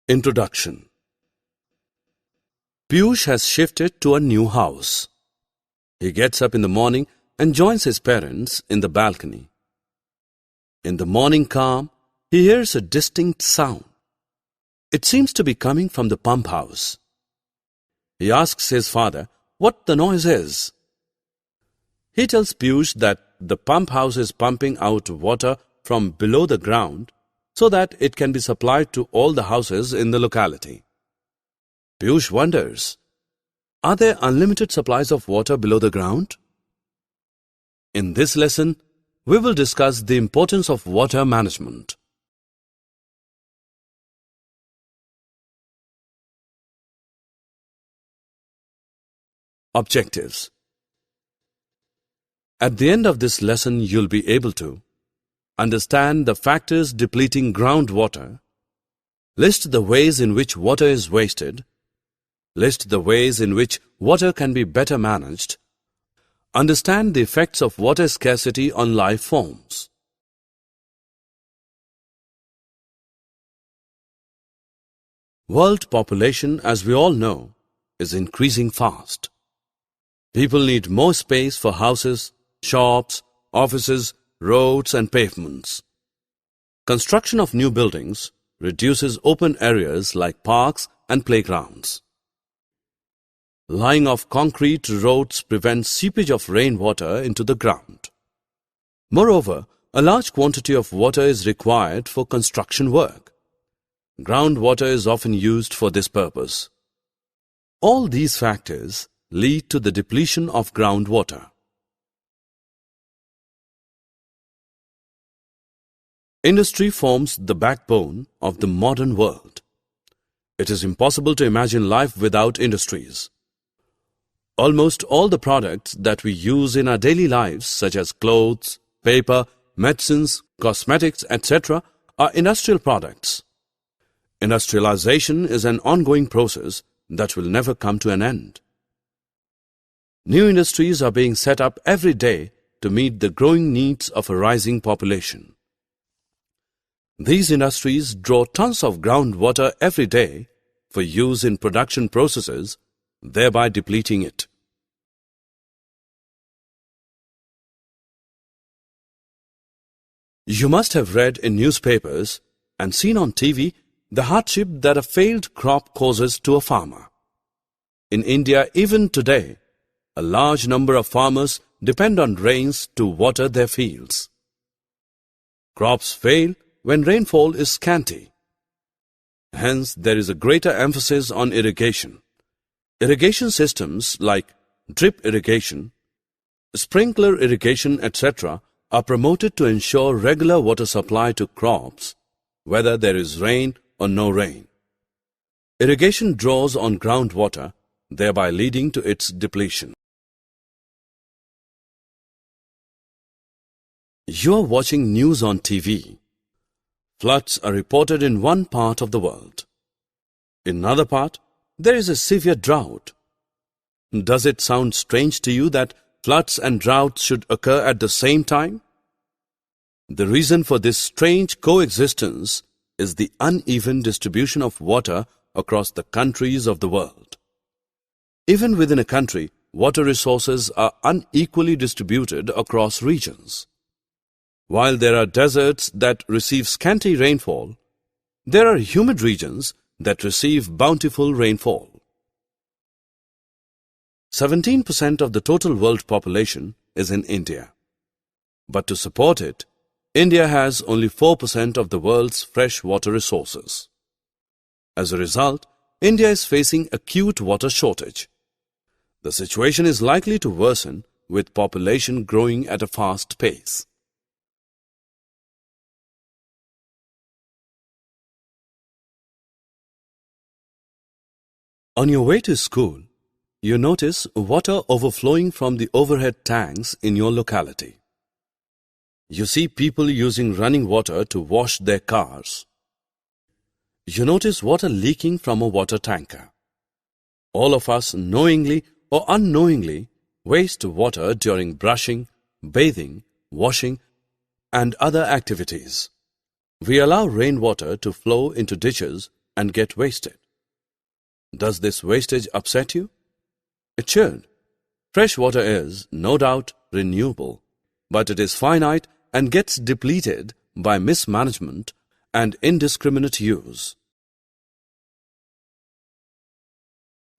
Introduction. Piyush has shifted to a new house. He gets up in the morning and joins his parents in the balcony. In the morning calm, he hears a distinct sound. It seems to be coming from the pump house. He asks his father what the noise is. He tells Piyush that the pump house is pumping out water from below the ground so that it can be supplied to all the houses in the locality. Piyush wonders, are there unlimited supplies of water below the ground? In this lesson, we will discuss the importance of water management. Objectives. At the end of this lesson, you'll be able to understand the factors depleting groundwater, list the ways in which water is wasted, list the ways in which water can be better managed, understand the effects of water scarcity on life forms. World population, as we all know, is increasing fast. People need more space for houses, shops, offices, roads and pavements. Construction of new buildings reduces open areas like parks and playgrounds. Laying of concrete roads prevents seepage of rainwater into the ground. Moreover, a large quantity of water is required for construction work. Groundwater is often used for this purpose. All these factors lead to the depletion of groundwater. Industry forms the backbone of the modern world. It is impossible to imagine life without industries. Almost all the products that we use in our daily lives, such as clothes, paper, medicines, cosmetics, etc., are industrial products. Industrialization is an ongoing process that will never come to an end. New industries are being set up every day to meet the growing needs of a rising population. These industries draw tons of groundwater every day for use in production processes, thereby depleting it. You must have read in newspapers and seen on TV the hardship that a failed crop causes to a farmer. In India, even today, a large number of farmers depend on rains to water their fields. Crops fail when rainfall is scanty. Hence, there is a greater emphasis on irrigation. Irrigation systems like drip irrigation, sprinkler irrigation, etc. are promoted to ensure regular water supply to crops, whether there is rain or no rain. Irrigation draws on groundwater, thereby leading to its depletion. You are watching news on TV. Floods are reported in one part of the world. In another part, there is a severe drought. Does it sound strange to you that floods and droughts should occur at the same time? The reason for this strange coexistence is the uneven distribution of water across the countries of the world. Even within a country, water resources are unequally distributed across regions. While there are deserts that receive scanty rainfall, there are humid regions that receive bountiful rainfall. 17% of the total world population is in India. But to support it, India has only 4% of the world's fresh water resources. As a result, India is facing acute water shortage. The situation is likely to worsen with population growing at a fast pace. On your way to school, you notice water overflowing from the overhead tanks in your locality. You see people using running water to wash their cars. You notice water leaking from a water tanker. All of us, knowingly or unknowingly, waste water during brushing, bathing, washing, and other activities. We allow rainwater to flow into ditches and get wasted. Does this wastage upset you? It should. Fresh water is, no doubt, renewable, but it is finite and gets depleted by mismanagement and indiscriminate use.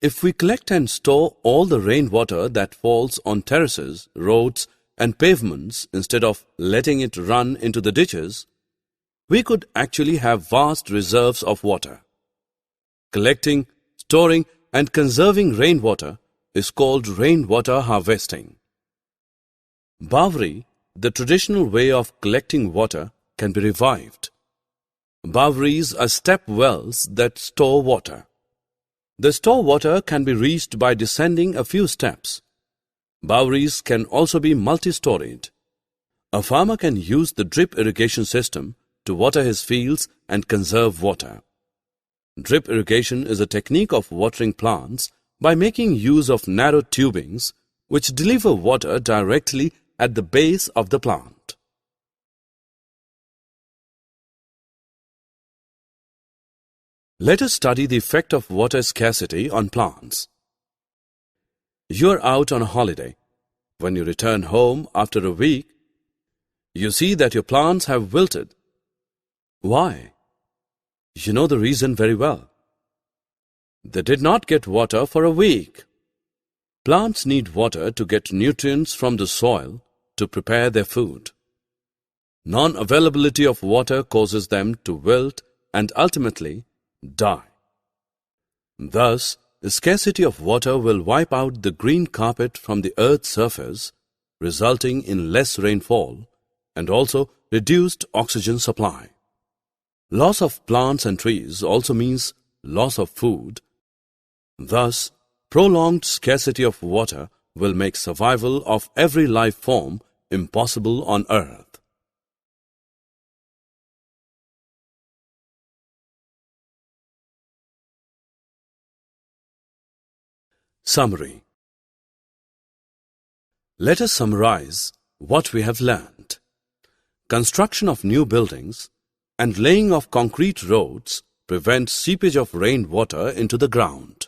If we collect and store all the rainwater that falls on terraces, roads, and pavements instead of letting it run into the ditches, we could actually have vast reserves of water. Collecting, storing, and conserving rainwater is called rainwater harvesting. Bawri, the traditional way of collecting water, can be revived. Bawris are step wells that store water. The store water can be reached by descending a few steps. Bawris can also be multi-storied. A farmer can use the drip irrigation system to water his fields and conserve water. Drip irrigation is a technique of watering plants by making use of narrow tubings which deliver water directly at the base of the plant. Let us study the effect of water scarcity on plants. You are out on a holiday. When you return home after a week, you see that your plants have wilted. Why? You know the reason very well. They did not get water for a week. Plants need water to get nutrients from the soil to prepare their food. Non-availability of water causes them to wilt and ultimately die. Thus, the scarcity of water will wipe out the green carpet from the earth's surface, resulting in less rainfall and also reduced oxygen supply. Loss of plants and trees also means loss of food. Thus, prolonged scarcity of water will make survival of every life form impossible on earth. Summary. Let us summarize what we have learned. Construction of new buildings and laying of concrete roads prevent seepage of rainwater into the ground.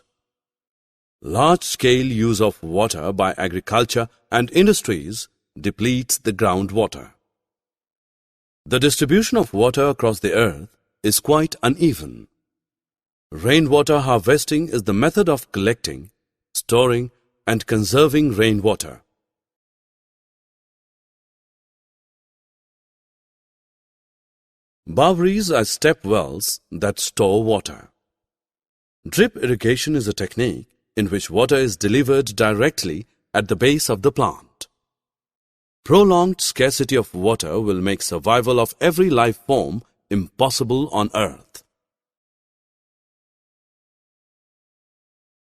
Large-scale use of water by agriculture and industries depletes the groundwater. The distribution of water across the earth is quite uneven. Rainwater harvesting is the method of collecting, storing, and conserving rainwater. Bawris are step wells that store water. Drip irrigation is a technique in which water is delivered directly at the base of the plant. Prolonged scarcity of water will make survival of every life form impossible on earth.